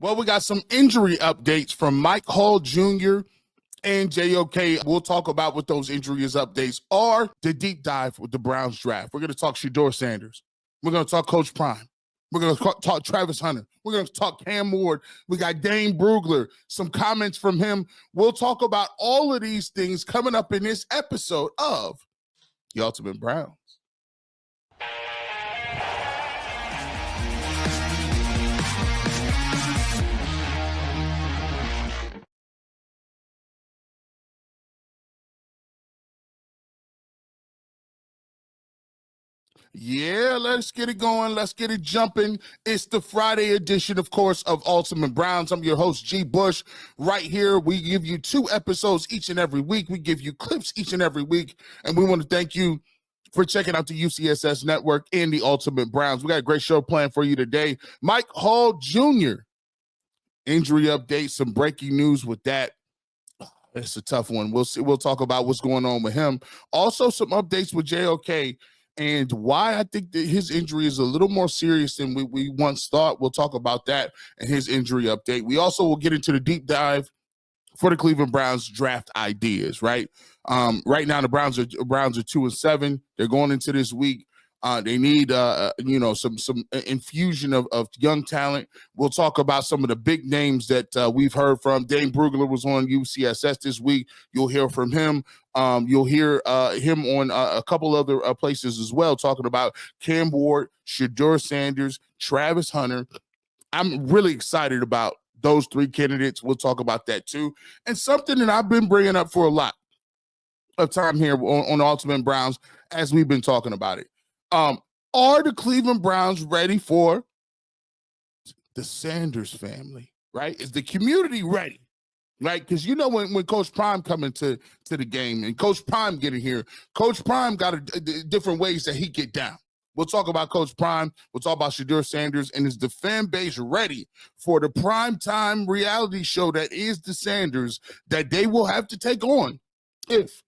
Well, we got some injury updates from Mike Hall Jr. and JOK. We'll talk about what those injuries updates are. The deep dive with the Browns draft. We're going to talk Shedeur Sanders. We're going to talk Coach Prime. We're going to talk Travis Hunter. We're going to talk Cam Ward. We got Dane Brugler. Some comments from him. We'll talk about all of these things coming up in this episode of The Ultimate Browns. Yeah, let's get it going. Let's get it jumping. It's the Friday edition, of course, of Ultimate Browns. I'm your host, G. Bush. Right here, we give you 2 episodes each and every week. We give you clips each and every week. And we want to thank you for checking out the UCSS Network and the Ultimate Browns. We got a great show planned for you today. Mike Hall Jr. Injury update, some breaking news with that. It's a tough one. We'll see. We'll talk about what's going on with him. Also, some updates with JOK and why I think that his injury is a little more serious than we once thought. We'll talk about that and his injury update. We also will get into the deep dive for the Cleveland Browns draft ideas, right? Right now, the Browns are 2-7. They're going into this week. They need, some infusion of young talent. We'll talk about some of the big names that we've heard from. Dane Brugler was on UCSS this week. You'll hear from him. You'll hear him on a couple other places as well, talking about Cam Ward, Shedeur Sanders, Travis Hunter. I'm really excited about those 3 candidates. We'll talk about that too. And something that I've been bringing up for a lot of time here on Ultimate Browns as we've been talking about it. Are the Cleveland Browns ready for the Sanders family, right? Is the community ready, right? Because you know when Coach Prime coming to the game and Coach Prime getting here, Coach Prime got different ways that he get down. We'll talk about Coach Prime. We'll talk about Shedeur Sanders. And is the fan base ready for the primetime reality show that is the Sanders that they will have to take on if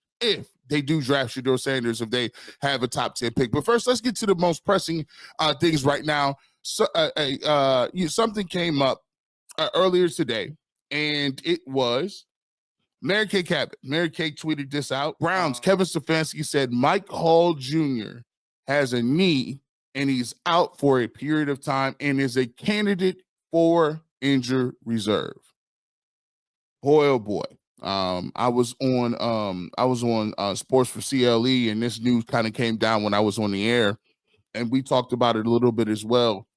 they do draft Shedeur Sanders, if they have a top 10 pick. But first, let's get to the most pressing things right now. So, something came up earlier today, and it was Mary Kay Cabot. Mary Kay tweeted this out. Browns, Kevin Stefanski said Mike Hall Jr. has a knee, and he's out for a period of time and is a candidate for injured reserve. Boy, oh boy. I was on Sports for CLE, and this news kind of came down when I was on the air, and we talked about it a little bit as well.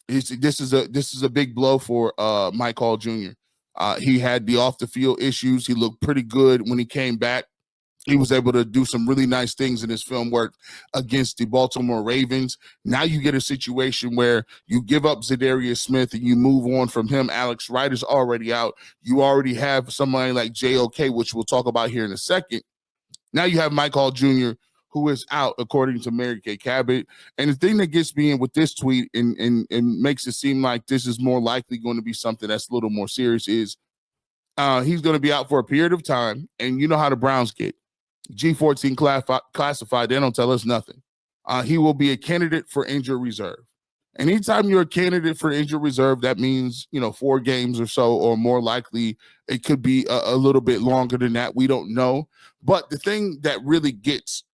This is a big blow for Mike Hall Jr. He had the off the field issues. He looked pretty good when he came back. He was able to do some really nice things in his film work against the Baltimore Ravens. Now you get a situation where you give up Zadarius Smith and you move on from him. Alex Wright is already out. You already have somebody like JOK, which we'll talk about here in a second. Now you have Mike Hall Jr., who is out, according to Mary Kay Cabot. And the thing that gets me in with this tweet and makes it seem like this is more likely going to be something that's a little more serious is he's going to be out for a period of time. And you know how the Browns get. G14 classified, they don't tell us nothing. He will be a candidate for injured reserve. Anytime you're a candidate for injured reserve, that means, 4 games or so, or more likely it could be a little bit longer than that. We don't know. But the thing that really gets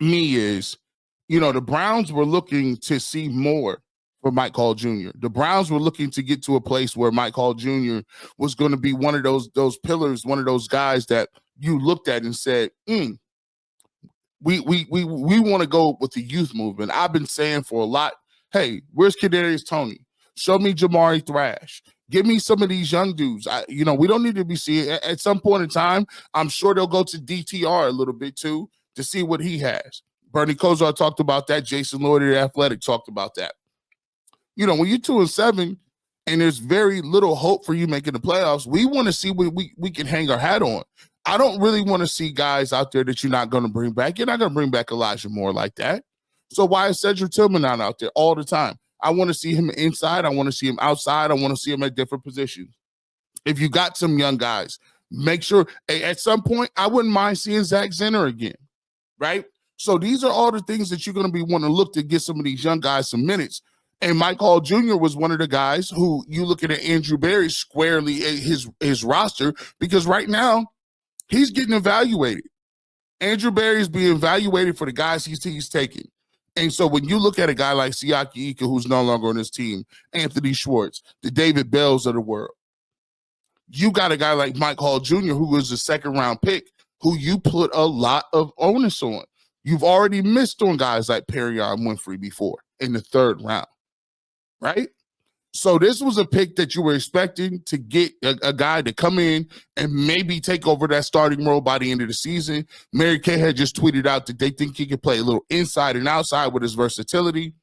me is, the Browns were looking to see more for Mike Hall Jr. The Browns were looking to get to a place where Mike Hall Jr. was going to be one of those pillars, one of those guys that you looked at and said, we want to go with the youth movement. I've been saying for a lot, hey, where's Kadarius Toney? Show me Jamari Thrash. Give me some of these young dudes. We don't need to be seeing at some point in time. I'm sure they'll go to DTR a little bit too to see what he has. Bernie Kosar talked about that. Jason Lloyd of the Athletic talked about that. When you're 2-7 and there's very little hope for you making the playoffs, we want to see what we can hang our hat on. I don't really want to see guys out there that you're not going to bring back. You're not going to bring back Elijah Moore like that. So why is Cedric Tillman not out there all the time? I want to see him inside. I want to see him outside. I want to see him at different positions. If you got some young guys, make sure at some point, I wouldn't mind seeing Zach Zenner again, right? So these are all the things that you're going to be wanting to look to get some of these young guys some minutes. And Mike Hall Jr. was one of the guys who you looking at Andrew Berry squarely at his roster, because right now he's getting evaluated. Andrew Berry is being evaluated for the guys he's taking. And so when you look at a guy like Siaki Ika, who's no longer on his team, Anthony Schwartz, the David Bells of the world, you got a guy like Mike Hall Jr., who was a second-round pick, who you put a lot of onus on. You've already missed on guys like Perrion Winfrey before in the third round, right? So this was a pick that you were expecting to get a guy to come in and maybe take over that starting role by the end of the season. Mary Kay had just tweeted out that they think he could play a little inside and outside with his versatility.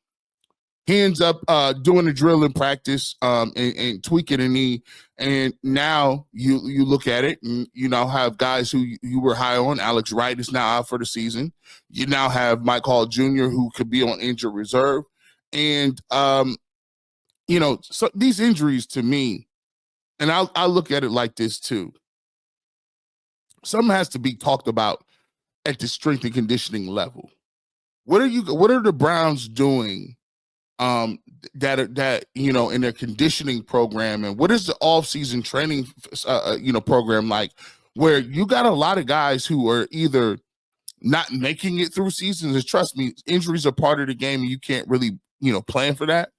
He ends up doing a drill in practice and tweaking a knee. And now you look at it and you now have guys who you were high on. Alex Wright is now out for the season. You now have Mike Hall Jr., who could be on injured reserve. And, so these injuries to me, and I look at it like this too. Something has to be talked about at the strength and conditioning level. What are the Browns doing that in their conditioning program, and what is the off-season training program like, where you got a lot of guys who are either not making it through seasons, and trust me, injuries are part of the game and you can't really plan for that.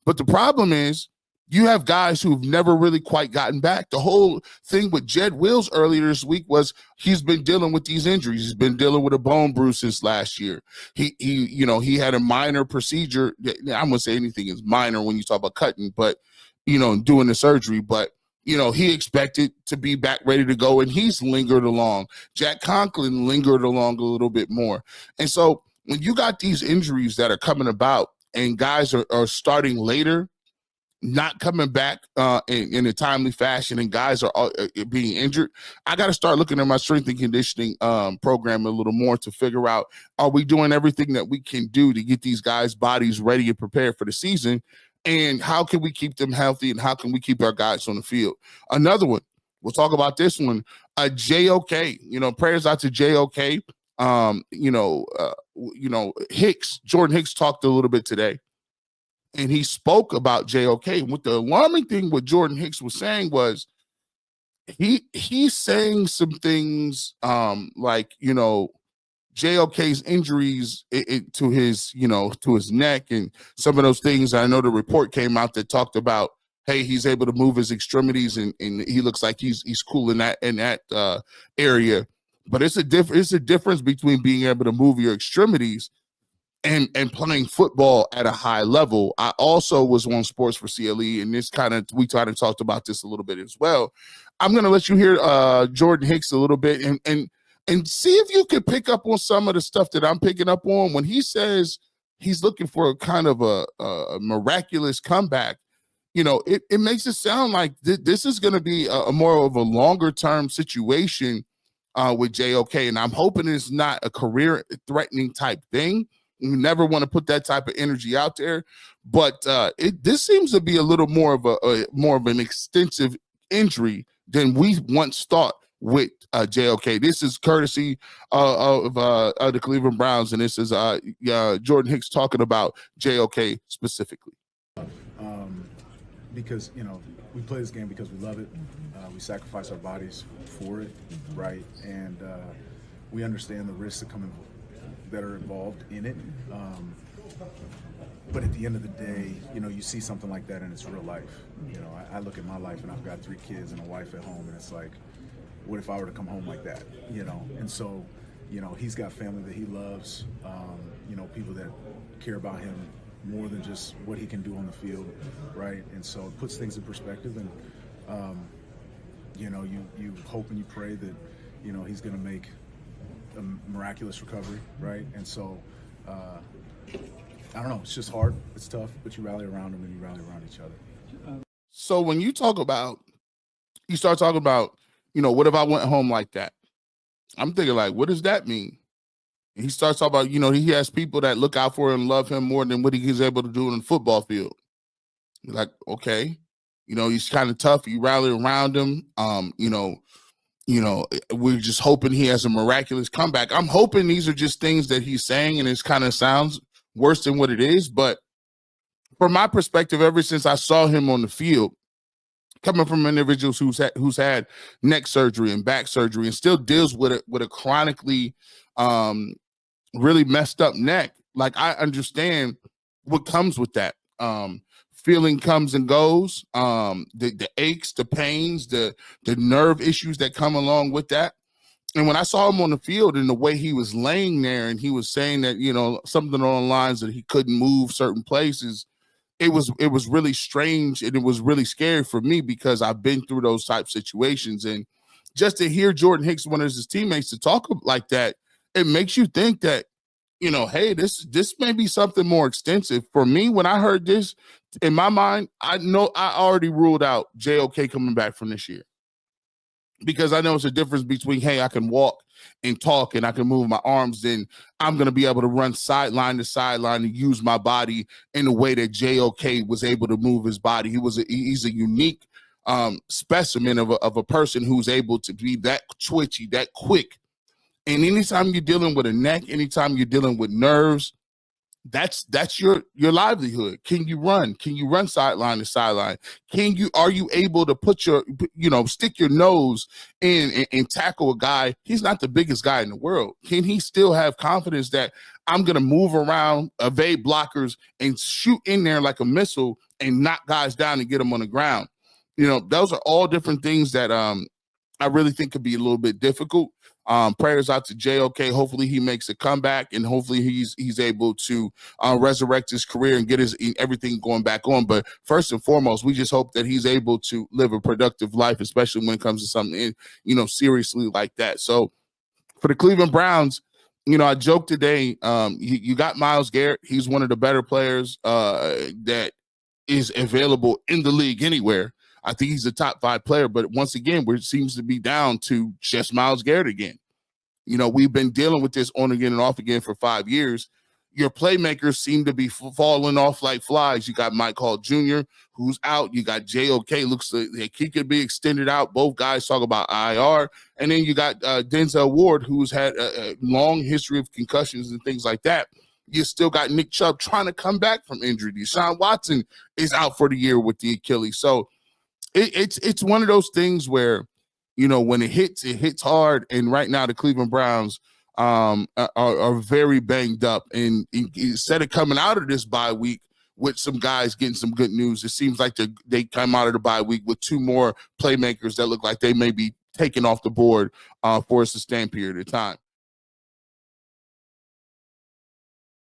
But the problem is you have guys who've never really quite gotten back. The whole thing with Jed Wills earlier this week was he's been dealing with these injuries. He's been dealing with a bone bruise since last year. He had a minor procedure. I'm gonna say anything is minor when you talk about cutting, but doing the surgery. But he expected to be back ready to go, and he's lingered along. Jack Conklin lingered along a little bit more. And so when you got these injuries that are coming about, and guys are starting later, not coming back in a timely fashion, and guys are being injured, I got to start looking at my strength and conditioning program a little more to figure out, are we doing everything that we can do to get these guys' bodies ready and prepared for the season, and how can we keep them healthy, and how can we keep our guys on the field? Another one, we'll talk about this one, JOK, prayers out to JOK. Hicks, Jordan Hicks talked a little bit today, and he spoke about JOK. What the alarming thing what Jordan Hicks was saying was he's saying some things like JOK's injuries to his neck and some of those things. I know the report came out that talked about, hey, he's able to move his extremities and he looks like he's cool in that area. But it's a difference between being able to move your extremities and playing football at a high level. I also was on Sports for CLE, and we kind of talked about this a little bit as well. I'm going to let you hear Jordan Hicks a little bit and see if you could pick up on some of the stuff that I'm picking up on when he says he's looking for a kind of a miraculous comeback. It makes it sound like this is going to be a more of a longer term situation with JOK, and I'm hoping it's not a career-threatening type thing. You never want to put that type of energy out there, but this seems to be a little more of an extensive injury than we once thought with JOK. This is courtesy of the Cleveland Browns, and this is Jordan Hicks talking about JOK specifically. Because we play this game because we love it. We sacrifice our bodies for it, right? And we understand the risks that are involved in it. But at the end of the day, you see something like that and it's real life. I look at my life and I've got 3 kids and a wife at home, and it's like, what if I were to come home like that? And so, he's got family that he loves, people that care about him more than just what he can do on the field, right? And so it puts things in perspective, and you hope and you pray that he's going to make a miraculous recovery, right? And so I don't know, it's just hard, it's tough, but you rally around him and you rally around each other. So when you start talking about what if I went home like that, I'm thinking, like, what does that mean? He starts talking about, he has people that look out for him and love him more than what he's able to do on the football field. You're like, okay, he's kind of tough. You rally around him. We're just hoping he has a miraculous comeback. I'm hoping these are just things that he's saying, and it kind of sounds worse than what it is. But from my perspective, ever since I saw him on the field, coming from individuals who's had neck surgery and back surgery and still deals with a chronically really messed up neck. Like, I understand what comes with that. Feeling comes and goes. The aches, the pains, the nerve issues that come along with that. And when I saw him on the field and the way he was laying there and he was saying that, something along the lines that he couldn't move certain places, it was really strange, and it was really scary for me because I've been through those type situations. And just to hear Jordan Hicks, one of his teammates, to talk like that, it makes you think that, hey, this may be something more extensive. For me, when I heard this, in my mind, I know I already ruled out JOK coming back from this year, because I know it's a difference between, hey, I can walk and talk and I can move my arms, then I'm going to be able to run sideline to sideline and use my body in the way that JOK was able to move his body. He's a unique specimen of a person who's able to be that twitchy, that quick. And anytime you're dealing with a neck, anytime you're dealing with nerves, that's your livelihood. Can you run? Can you run sideline to sideline? Are you able to put stick your nose in and tackle a guy? He's not the biggest guy in the world. Can he still have confidence that I'm going to move around, evade blockers, and shoot in there like a missile and knock guys down and get them on the ground? Those are all different things that I really think could be a little bit difficult. Prayers out to JOK. Hopefully he makes a comeback, and hopefully he's able to resurrect his career and get everything going back on. But first and foremost, we just hope that he's able to live a productive life, especially when it comes to something, seriously like that. So for the Cleveland Browns, I joked today, you got Myles Garrett. He's one of the better players that is available in the league anywhere. I think he's a top 5 player, but once again, it seems to be down to just Myles Garrett again. We've been dealing with this on again and off again for 5 years. Your playmakers seem to be falling off like flies. You got Mike Hall Jr., who's out. You got JOK, looks like he could be extended out. Both guys talk about IR. And then you got Denzel Ward, who's had a long history of concussions and things like that. You still got Nick Chubb trying to come back from injury. Deshaun Watson is out for the year with the Achilles. So it's one of those things where, when it hits hard. And right now the Cleveland Browns are very banged up. And instead of coming out of this bye week with some guys getting some good news, it seems like they come out of the bye week with 2 more playmakers that look like they may be taken off the board for a sustained period of time.